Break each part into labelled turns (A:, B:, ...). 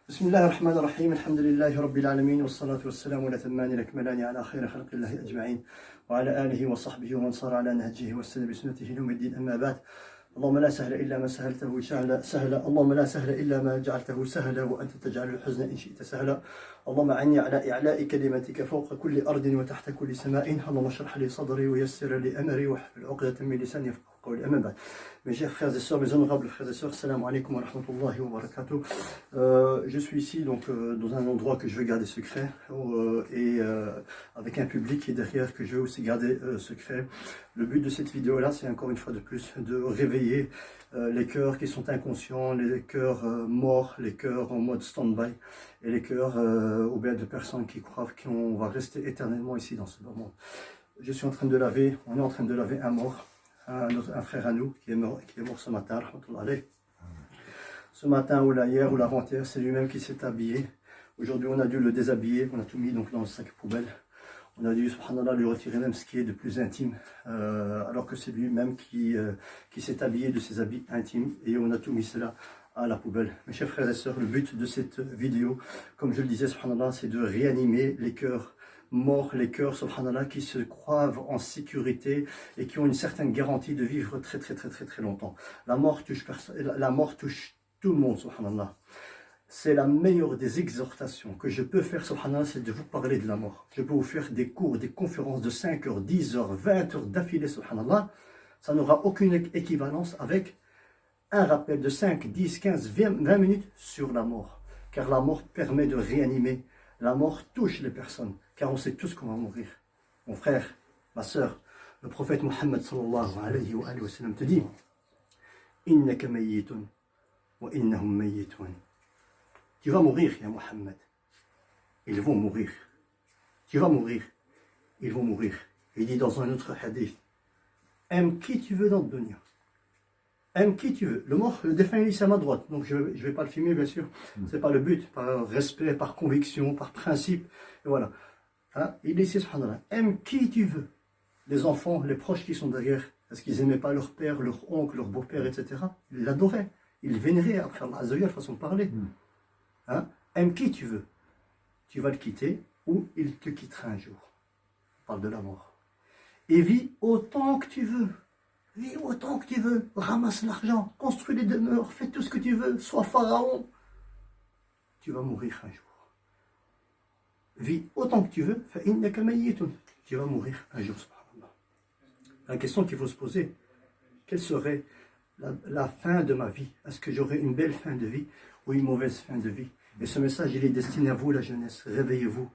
A: بسم الله الرحمن الرحيم الحمد لله رب العالمين والصلاة والسلام والأتمان الأكملان على خير خلق الله أجمعين وعلى آله وصحبه ومن صار على نهجه واستنى بسنته يوم الدين أما بعد. اللهم لا سهل إلا ما سهلته سهلا اللهم لا سهل إلا ما جعلته سهلا وأنت تجعل الحزن إن شئت سهلا. اللهم أعني على إعلاء كلمتك فوق كل أرض وتحت كل سماء. اللهم اشرح لي صدري ويسر لي أمري واحلل عقدة من لساني يفقهوا قولي. أما بعد. Mes chers frères et sœurs, mes honorables frères et sœurs, salam alaikum wa rahmatullahi wa barakatuh. Je suis ici donc dans un endroit que je veux garder secret et avec un public qui est derrière que je veux aussi garder secret. Le but de cette vidéo là, c'est encore une fois de plus de réveiller les cœurs qui sont inconscients, les cœurs morts, les cœurs en mode stand-by et les cœurs au bien de personnes qui croient qu'on va rester éternellement ici dans ce monde. Je suis en train de laver, on est en train de laver un mort. Un frère à nous qui est mort ce matin, ce matin ou hier ou l'avant-hier, c'est lui-même qui s'est habillé. Aujourd'hui on a dû le déshabiller, on a tout mis donc dans le sac poubelle. On a dû, subhanallah, lui retirer même ce qui est de plus intime, alors que c'est lui-même qui s'est habillé de ses habits intimes et on a tout mis cela à la poubelle. Mes chers frères et sœurs, le but de cette vidéo, comme je le disais, subhanallah, c'est de réanimer les cœurs morts, les cœurs, subhanallah, qui se croient en sécurité et qui ont une certaine garantie de vivre très longtemps. La mort touche tout le monde, subhanallah. C'est la meilleure des exhortations que je peux faire, subhanallah, c'est de vous parler de la mort. Je peux vous faire des cours, des conférences de 5 heures, 10 heures, 20 heures d'affilée, subhanallah. Ça n'aura aucune équivalence avec un rappel de 5, 10, 15, 20 minutes sur la mort. Car la mort permet de réanimer. La mort touche les personnes, car on sait tous qu'on va mourir. Mon frère, ma soeur, le prophète Mohammed sallallahu alayhi wa sallam te dit Innaka mayyitun wa innahum mayyitun. Tu vas mourir, ya Mohammed. Ils vont mourir. Tu vas mourir. Ils vont mourir. Il dit dans un autre hadith aime qui tu veux dans le dunya. Aime qui tu veux. Le mort, le défunt, il est à ma droite. Donc je ne vais pas le filmer, bien sûr. C'est pas le but. Par respect, par conviction, par principe. Et voilà. Hein? Il est ici, subhanallah. Aime qui tu veux. Les enfants, les proches qui sont derrière. Parce qu'ils n'aimaient pas leur père, leur oncle, leur beau-père, etc. Ils l'adoraient. Ils le vénéraient après Allah Azza wa Jalla, façon de parler. Hein? Aime qui tu veux. Tu vas le quitter ou il te quittera un jour. On parle de la mort. Et vis autant que tu veux. Vis autant que tu veux, ramasse l'argent, construis les demeures, fais tout ce que tu veux, sois pharaon. Tu vas mourir un jour. Vis autant que tu veux, tu vas mourir un jour. La question qu'il faut se poser, quelle serait la fin de ma vie? Est-ce que j'aurai une belle fin de vie ou une mauvaise fin de vie? Et ce message, il est destiné à vous, la jeunesse. Réveillez-vous,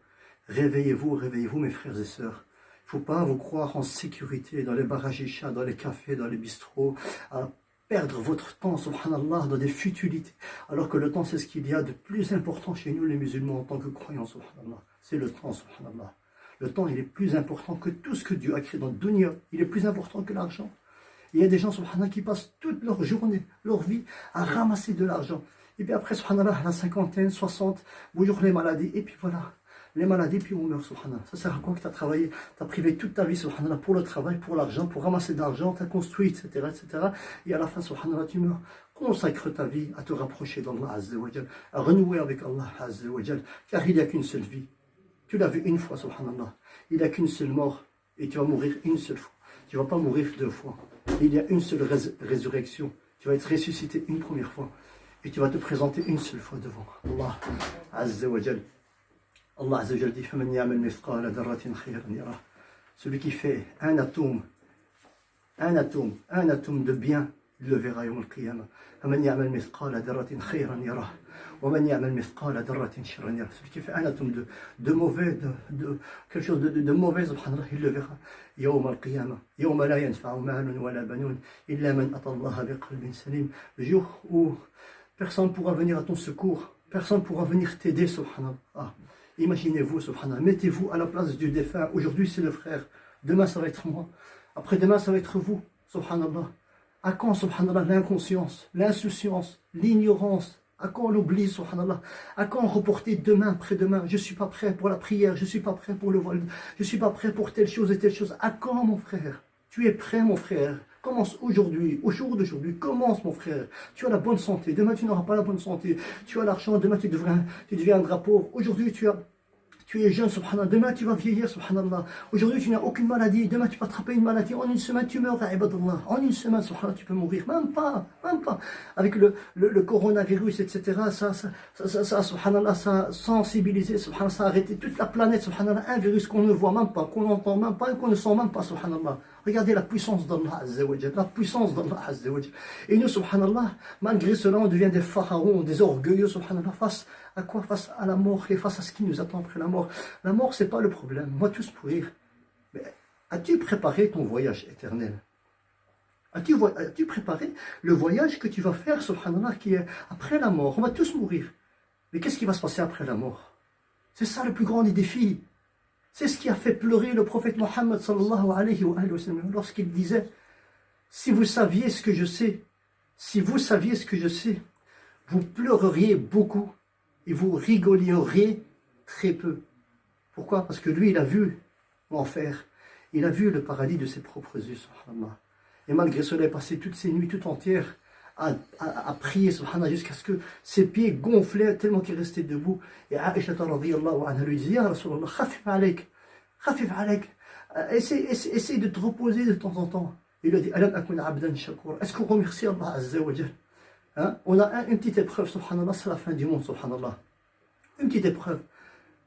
A: réveillez-vous, réveillez-vous, mes frères et sœurs. Il ne faut pas vous croire en sécurité dans les barajichas, dans les cafés, dans les bistrots, à perdre votre temps, subhanallah, dans des futilités. Alors que le temps, c'est ce qu'il y a de plus important chez nous, les musulmans, en tant que croyants, subhanallah. C'est le temps, subhanallah. Le temps, il est plus important que tout ce que Dieu a créé dans le dunya. Il est plus important que l'argent. Il y a des gens, subhanallah, qui passent toute leur journée, leur vie, à ramasser de l'argent. Et puis après, subhanallah, à la cinquantaine, 60, bonjour les maladies, et puis voilà. Les maladies, puis on meurt, subhanallah. Ça sert à quoi que tu as travaillé? Tu as privé toute ta vie, subhanallah, pour le travail, pour l'argent, pour ramasser de l'argent, tu as construit, etc., etc. Et à la fin, subhanallah, tu meurs. Consacre ta vie à te rapprocher d'Allah Azza wa Jal, à renouer avec Allah Azza wa Jal, car il n'y a qu'une seule vie. Tu l'as vu une fois, subhanallah. Il n'y a qu'une seule mort, et tu vas mourir une seule fois. Tu ne vas pas mourir 2 fois. Il y a une seule résurrection. Tu vas être ressuscité une première fois, et tu vas te présenter une seule fois devant Allah Azza wa Jal. Allah Azza wa Jalla dit celui qui fait un atome de bien, il le verra yawm al-qiyamah. Celui qui fait un atome de mauvais, de quelque chose de mauvais, subhanallah, il le verra yawm al-qiyamah. Yawma la yanfa'u malun wala banun illa man ata Allah biqalbin salim. Le jour où personne ne pourra venir à ton secours, personne ne pourra venir t'aider, subhanallah. Imaginez-vous, subhanallah, mettez-vous à la place du défunt. Aujourd'hui c'est le frère, demain ça va être moi, après-demain ça va être vous, subhanallah. À quand, subhanallah, l'inconscience, l'insouciance, l'ignorance? À quand l'oubli, subhanallah? À quand reporter demain, après-demain? Je ne suis pas prêt pour la prière, je ne suis pas prêt pour le vol, je ne suis pas prêt pour telle chose et telle chose. À quand, mon frère? Tu es prêt, mon frère? Commence aujourd'hui, au jour d'aujourd'hui, commence mon frère. Tu as la bonne santé, demain tu n'auras pas la bonne santé. Tu as l'argent, demain tu deviendras pauvre. Aujourd'hui tu es jeune, subhanallah, demain tu vas vieillir, subhanallah. Aujourd'hui tu n'as aucune maladie, demain tu vas attraper une maladie, en une semaine tu meurs, ibadallah. En une semaine, subhanallah, tu peux mourir, même pas. Avec le coronavirus, etc., ça, subhanallah, ça a sensibilisé, subhanallah, ça a arrêté toute la planète, subhanallah, un virus qu'on ne voit même pas, qu'on n'entend même pas et qu'on ne sent même pas, subhanallah. Regardez la puissance d'Allah Azza wa Jal, la puissance d'Allah Azza wa Jal. Et nous, subhanallah, malgré cela, on devient des pharaons, des orgueilleux, subhanallah, face à quoi? Face à la mort et face à ce qui nous attend après la mort. La mort, c'est pas le problème. On va tous mourir. Mais as-tu préparé ton voyage éternel? As-tu préparé le voyage que tu vas faire, subhanallah, qui est après la mort? On va tous mourir. Mais qu'est-ce qui va se passer après la mort? C'est ça le plus grand des défis. C'est ce qui a fait pleurer le prophète Mohammed sallallahu alayhi wa sallam lorsqu'il disait: si vous saviez ce que je sais, si vous saviez ce que je sais, vous pleureriez beaucoup et vous rigoleriez très peu. Pourquoi? Parce que lui, il a vu l'enfer, il a vu le paradis de ses propres yeux, subhanallah. Et malgré cela, il a passé toutes ces nuits tout entières à prier, subhanallah, jusqu'à ce que ses pieds gonflaient tellement qu'il restait debout. Et Aïcha radhiyallahu anha lui dit: Ya Rasulallah, khafif alayk, essaye de te reposer de temps en temps. Il lui a dit: Alam akun abdan shakur, est-ce qu'on remercie Allah Azza wa Jal? Hein? On a une petite épreuve, subhanallah, c'est la fin du monde, subhanallah. Une petite épreuve.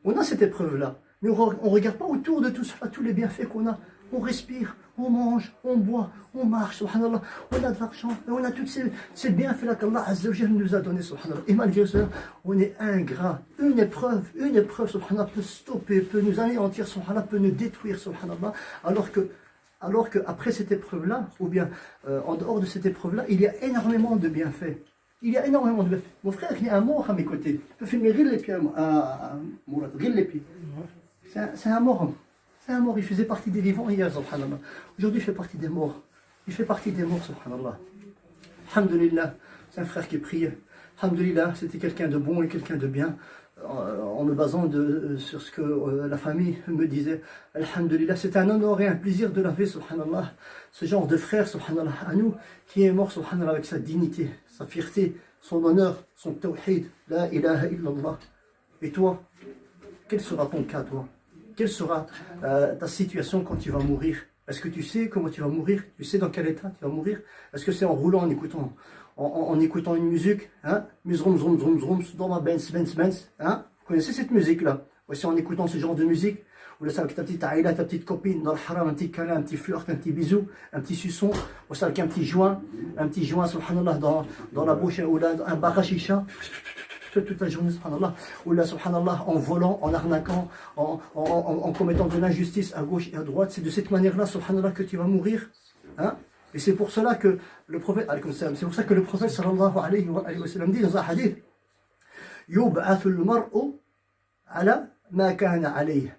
A: On a cette épreuve-là, mais on ne regarde pas autour de tout cela, tous les bienfaits qu'on a. On respire, on mange, on boit, on marche, subhanallah. On a de l'argent, et on a tous ces bienfaits-là qu'Allah Azza wa Jal nous a donnés, subhanallah. Et malgré cela, on est ingrat. Une épreuve, subhanallah, peut stopper, peut nous anéantir, subhanallah, peut nous détruire, subhanallah. Alors que après cette épreuve-là, ou bien en dehors de cette épreuve-là, il y a énormément de bienfaits. Il y a énormément de bienfaits. Mon frère, il y a un mort à mes côtés. Il peut filmer Ril les pieds à Mourad. Ril les pieds. C'est un mort. C'est un mort. Il faisait partie des vivants hier, subhanallah. Aujourd'hui, il fait partie des morts. Il fait partie des morts, subhanallah. Alhamdulillah. C'est un frère qui priait. Alhamdulillah, c'était quelqu'un de bon et quelqu'un de bien. En me basant sur ce que la famille me disait, alhamdulillah, c'est un honneur et un plaisir de laver, subhanallah, ce genre de frère, subhanallah, à nous, qui est mort, subhanallah, avec sa dignité, sa fierté, son honneur, son tawhid, la ilaha illallah. Et toi, quel sera ton cas, toi? Quelle sera ta situation quand tu vas mourir? Est-ce que tu sais comment tu vas mourir? Tu sais dans quel état tu vas mourir? Est-ce que c'est en roulant, en écoutant une musique, hein? Dans ma Benz, hein? Vous connaissez cette musique-là? Aussi en écoutant ce genre de musique, ou là, ça avec ta petite aïla, ta petite copine, dans le haram, un petit câlin, un petit flirt, un petit bisou, un petit suçon, ou ça avec un petit joint, subhanallah, dans la bouche, ou là, un barashisha, toute la journée, subhanallah, ou là, subhanallah, en volant, en arnaquant, en commettant de l'injustice à gauche et à droite. C'est de cette manière-là, subhanallah, que tu vas mourir, hein? Et c'est pour cela que le prophète, sallallahu alayhi wa sallam dit dans un hadith: Yub'athu al-mar'u ala ma kana alayh.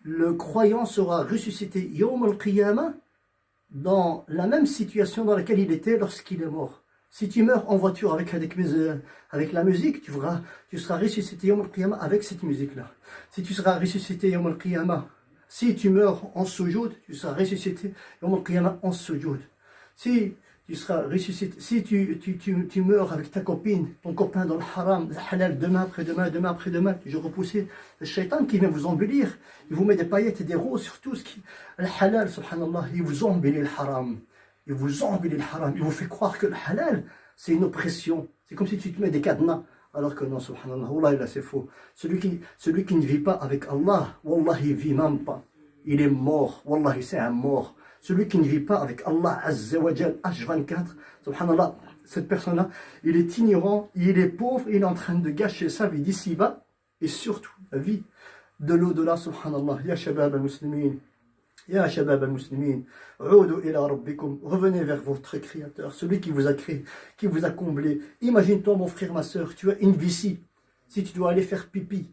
A: Le croyant sera ressuscité yawm al-qiyamah dans la même situation dans laquelle il était lorsqu'il est mort. Si tu meurs en voiture avec la musique, tu seras ressuscité yawm al-qiyamah avec cette musique-là. Si tu seras ressuscité yawm al-qiyamah, si tu meurs en sujoud, tu seras ressuscité yawm al-qiyamah en sujoud. Si tu seras ressuscité, si tu meurs avec ta copine, ton copain dans le haram, le halal, demain après demain, toujours repoussé, le shaitan qui vient vous embellir, il vous met des paillettes et des roses sur tout ce qui le halal, subhanallah, il vous embellit le haram. Il vous fait croire que le halal, c'est une oppression. C'est comme si tu te mets des cadenas. Alors que non, subhanallah, wallah, c'est faux. Celui qui ne vit pas avec Allah, wallah, il ne vit même pas. Il est mort, wallah, c'est un mort. Celui qui ne vit pas avec Allah Azza wa Jal, H24, subhanallah, cette personne-là, il est ignorant, il est pauvre, il est en train de gâcher sa vie d'ici-bas, et surtout la vie de l'au-delà, subhanallah. Ya shabab al-muslimin, ya shabab al-muslimin, revenez vers votre créateur, celui qui vous a créé, qui vous a comblé. Imagine-toi, mon frère, ma soeur, tu as une vessie, si tu dois aller faire pipi,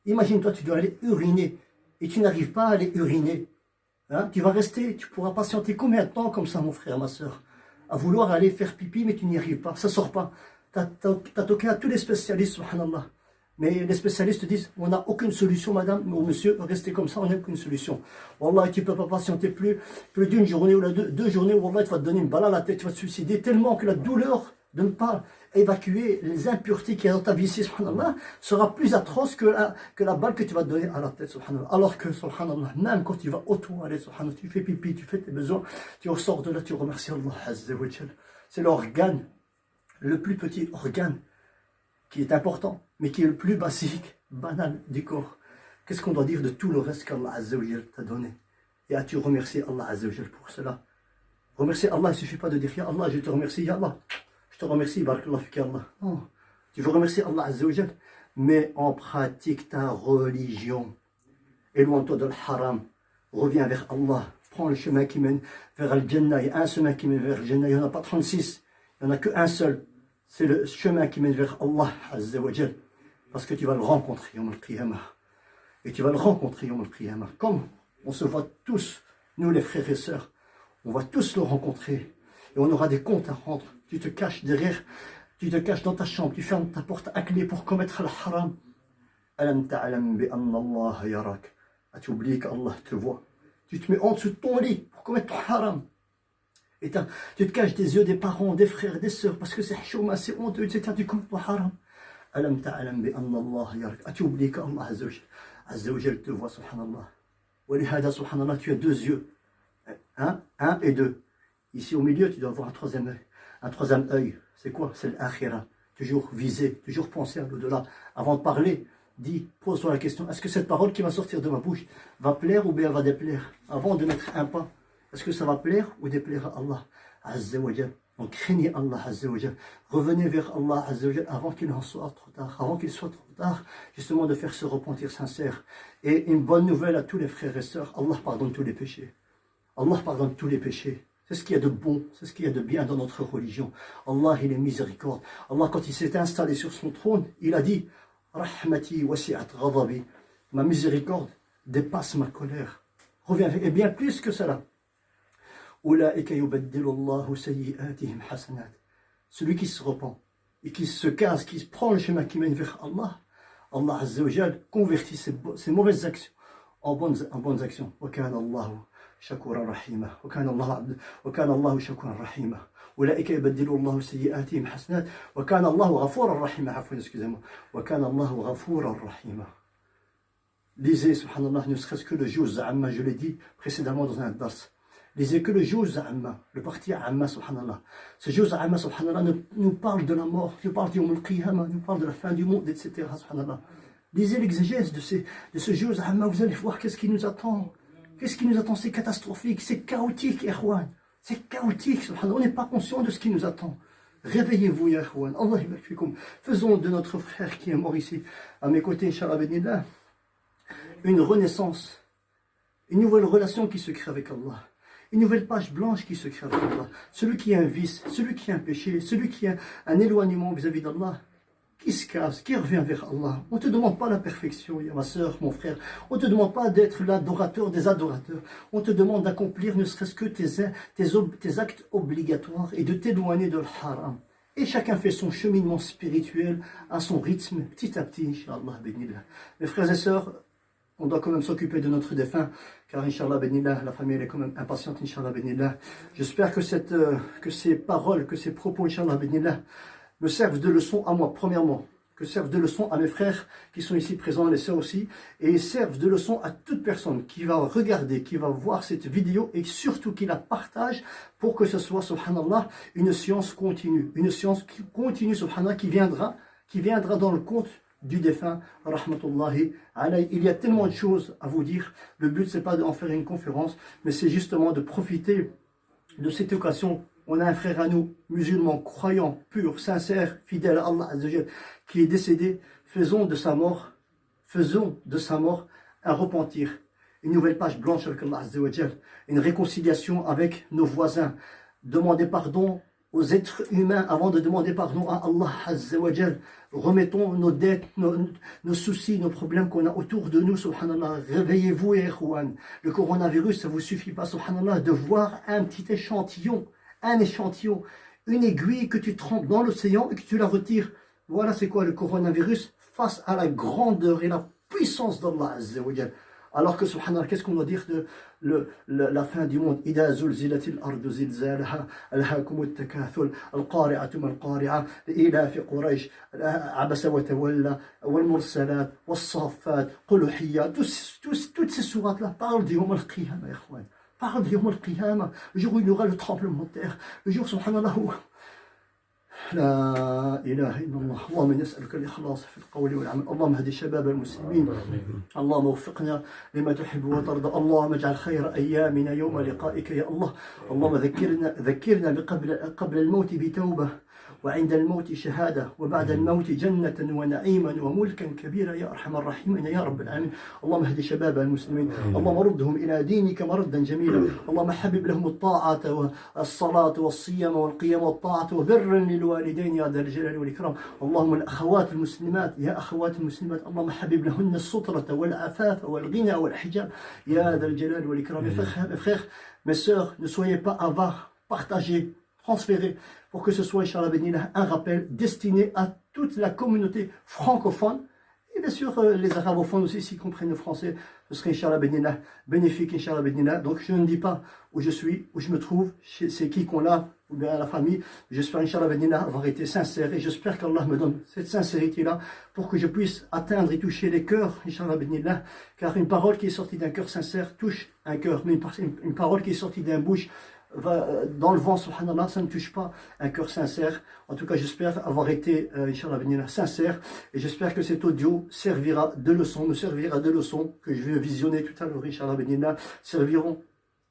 A: imagine-toi, tu dois aller uriner, et tu n'arrives pas à aller uriner. Hein, tu vas rester, tu pourras patienter combien de temps comme ça, mon frère, ma soeur, à vouloir aller faire pipi, mais tu n'y arrives pas, ça sort pas. Tu as toqué à tous les spécialistes, subhanallah. Mais les spécialistes disent, on n'a aucune solution, madame ou monsieur, restez comme ça, on n'a aucune solution. Wallah, tu ne peux pas patienter plus d'une journée ou deux journées, Wallah, tu vas te donner une balle à la tête, tu vas te suicider, tellement que la douleur de ne pas évacuer les impuretés qui sont dans ta vie ici, subhanallah, sera plus atroce que la balle que tu vas te donner à la tête, subhanallah. Alors que, subhanallah, même quand tu vas aux toilettes, subhanallah, tu fais pipi, tu fais tes besoins, tu ressors de là, tu remercies Allah, azza wa jal. C'est l'organe, le plus petit organe, qui est important, mais qui est le plus basique, banal du corps. Qu'est-ce qu'on doit dire de tout le reste qu'Allah azza wa jal t'a donné? Et as-tu remercié Allah azza wa jal pour cela? Remercier Allah, il ne suffit pas de dire, Ya Allah, je te remercie, Ya Allah. Je te remercie, barakallah fik Allah. Non, tu veux remercier Allah azza wa jal, mais en pratique ta religion. Éloigne-toi de l'haram, reviens vers Allah, prends le chemin qui mène vers Al-Jannah. Il y a un chemin qui mène vers Al-Jannah, il n'y en a pas 36, il n'y en a qu'un seul. C'est le chemin qui mène vers Allah azza wa jal, parce que tu vas le rencontrer Yawm al-Qiyamah. Et tu vas le rencontrer Yawm al-Qiyamah. Comme on se voit tous, nous les frères et sœurs, on va tous le rencontrer. Et on aura des comptes à rendre. Tu te caches derrière, tu te caches dans ta chambre, tu fermes ta porte à clé pour commettre le haram. Alam ta'alam bi anna Allah yarak. As-tu oublié qu'Allah te voit? Tu te mets en dessous de ton lit pour commettre le haram. Et tu te caches des yeux des parents, des frères, des sœurs, parce que c'est chouma, c'est honteux, etc. Tu commets le haram. Alam ta'alam bi anna Allah yarak. As-tu oublié qu'Allah azza wa jal te voit, subhanallah. Wa lihada, subhanallah, tu as deux yeux. Un et deux. Ici au milieu, tu dois avoir un troisième œil. C'est quoi? C'est l'akhira. Toujours viser, toujours penser à l'au-delà. Avant de parler, pose-toi la question, est-ce que cette parole qui va sortir de ma bouche va plaire ou bien va déplaire? Avant de mettre un pas, est-ce que ça va plaire ou déplaire à Allah azza wa jal? Donc craignez Allah azza wa jal. Revenez vers Allah azza wa jal avant qu'il en soit trop tard. Avant qu'il soit trop tard, justement de faire ce repentir sincère. Et une bonne nouvelle à tous les frères et sœurs, Allah pardonne tous les péchés. Allah pardonne tous les péchés. C'est ce qu'il y a de bon, c'est ce qu'il y a de bien dans notre religion. Allah, il est miséricorde. Allah, quand il s'est installé sur son trône, il a dit Rahmati wasi'at ghadabi. Ma miséricorde dépasse ma colère. Reviens, et bien plus que cela. Ulaika yubaddilu Allahu sayyi'atihim hasanat. Celui qui se repent et qui se casse, qui prend le chemin qui mène vers Allah, Allah Azza wa Jal convertit ses mauvaises actions en bonnes actions. Wa kana Allahu شكورا رحيما وكان الله شكورا رحيما أولئك يبدل الله سيئاتهم حسنات وكان الله غفورا رحيما عفوا excusez-moi وكان الله غفورا رحيما. Lisez subhanallah ne serait-ce que le juz amma, je l'ai dit précédemment dans un dars, lisez que le juz amma, le parti amma subhanallah. Ce juz amma subhanallah nous parle de la mort, nous parle du Yawm al-Qiyamah, nous parle de la fin du monde, etc. subhanallah. Lisez l'exégèse de ce juz amma, vous allez voir qu'est-ce qui nous attend. Qu'est-ce qui nous attend? C'est catastrophique, c'est chaotique, Ikhwan. C'est chaotique, on n'est pas conscient de ce qui nous attend. Réveillez-vous, ya Ikhwan. Allah yabarak. Faisons de notre frère qui est mort ici, à mes côtés, Inch'Allah benillah, une renaissance, une nouvelle relation qui se crée avec Allah, une nouvelle page blanche qui se crée avec Allah. Celui qui a un vice, celui qui a un péché, celui qui a un éloignement vis-à-vis d'Allah, qui se casse, qui revient vers Allah. On ne te demande pas la perfection, ma soeur, mon frère. On ne te demande pas d'être l'adorateur des adorateurs. On te demande d'accomplir ne serait-ce que tes actes obligatoires et de t'éloigner de l'haram. Et chacun fait son cheminement spirituel à son rythme, petit à petit, Inch'Allah, bénillah. Mes frères et sœurs, on doit quand même s'occuper de notre défunt, car Inch'Allah, bénillah, la famille elle est quand même impatiente, Inch'Allah, bénillah. J'espère que ces paroles, que ces propos, Inch'Allah, bénillah, me servent de leçon à moi, premièrement, que servent de leçon à mes frères qui sont ici présents, les sœurs aussi, et servent de leçon à toute personne qui va regarder, qui va voir cette vidéo et surtout qui la partage pour que ce soit, subhanallah, une science continue, subhanallah, qui viendra dans le compte du défunt, rahmatullahi alayhi. Il y a tellement de choses à vous dire. Le but, c'est pas d'en faire une conférence, mais c'est justement de profiter de cette occasion. On a un frère à nous, musulman, croyant, pur, sincère, fidèle à Allah Azza wa Jal, qui est décédé. Faisons de sa mort un repentir, une nouvelle page blanche avec Allah Azza wa Jal, une réconciliation avec nos voisins. Demandez pardon aux êtres humains avant de demander pardon à Allah Azza wa Jal. Remettons nos dettes, nos soucis, nos problèmes qu'on a autour de nous, subhanallah. Réveillez-vous, ya ikhwan. Le coronavirus, ça vous suffit pas, subhanallah, de voir un petit échantillon, une aiguille que tu trempes dans l'océan et que tu la retires. Voilà c'est quoi le coronavirus. face à la grandeur et la puissance d'Allah Azza wa Jal. Alors que, subhanallah, qu'est-ce qu'on doit dire de la fin du monde? إِذَا زُلْزِلَتِ الْأَرْضُ زِلْزَالَهَا أَلْهَاكُمُ التَّكَاثُرُ الْقَارِعَةُ مَا الْقَارِعَةُ لإيلاف قريش عبس وتولى والمرسلات والصافات قلوحية. Toutes ces sourates-là parlent du Yawm al-Qiyamah, ikhwan. Parlent du Yawm al-Qiyamah, le jour où il y aura le tremblement de terre, le jour, subhanallah, où لا إله إلا الله. اللهم نسألك الإخلاص في القول والعمل. اللهم اهد شباب المسلمين. اللهم وفقنا لما تحب وترضى. اللهم اجعل خير أيامنا يوم لقائك يا الله. اللهم ذكرنا قبل الموت بتوبة، وعند الموت شهادة، وبعد الموت جنة ونعيما وملكا كبيرا يا أرحم الراحمين يا رب العالمين. اللهم اهد شباب المسلمين. اللهم ردهم إلى دينك مردا جميلا. اللهم حبب لهم الطاعة والصلاة والصيام والقيام والطاعة وبرا للوالدين يا ذا الجلال والإكرام. اللهم الأخوات المسلمات يا أخوات المسلمات، اللهم حبب لهن السترة والعفاف والغنى والحجاب يا ذا الجلال والإكرام. Mes frères, mes sœurs, ne soyez pas avares, partagez, transférez, pour que ce soit, Inch'Allah Benillah, un rappel destiné à toute la communauté francophone, et bien sûr les arabophones aussi, s'ils comprennent le français, ce serait, Inch'Allah Benillah, bénéfique, Inch'Allah Benillah. Donc je ne dis pas où je suis, où je me trouve, c'est qui qu'on a, ou bien la famille. J'espère, Inch'Allah Benillah, avoir été sincère, et j'espère qu'Allah me donne cette sincérité-là, pour que je puisse atteindre et toucher les cœurs, Inch'Allah Benillah, car une parole qui est sortie d'un cœur sincère touche un cœur, mais une parole qui est sortie d'un bouche dans le vent, subhanallah, ça ne touche pas un cœur sincère. En tout cas, j'espère avoir été, Inch'Allah, sincère, et j'espère que cet audio servira de leçon, me servira de leçon, que je vais visionner tout à l'heure, Inch'Allah,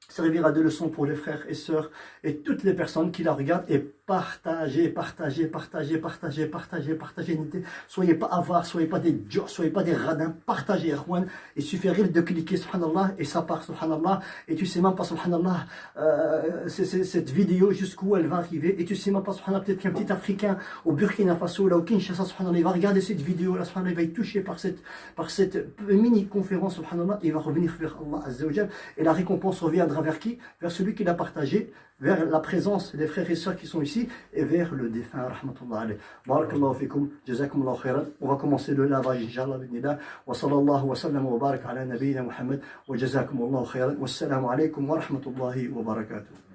A: servira de leçon pour les frères et sœurs et toutes les personnes qui la regardent, et partagez. Soyez pas avares, soyez pas des durs, soyez pas des radins, partagez, Erwan. Il suffirait de cliquer, subhanallah, et ça part, subhanallah, et tu sais même pas, subhanallah, cette vidéo jusqu'où elle va arriver, et tu sais même pas, subhanallah, peut-être qu'un petit Africain au Burkina Faso, là, au Kinshasa, subhanallah, il va regarder cette vidéo, là, subhanallah, il va être touché par cette mini-conférence, subhanallah, et il va revenir vers Allah Azza wa Jal, et la récompense reviendra vers qui? Vers celui qui l'a partagé, vers la présence des frères et sœurs qui sont ici, et vers le défunt, rahmatullah alayh. Barakallahu fikum, jazakumullahu khairan. On va commencer le lavage, Inch'Allah, bidnillah. Wa sallallahu wa sallam wa barak ala nabiyyina Muhammad, wa jazakumullahu khairan. Wassalamu alaykum wa rahmatullahi wa barakatuh.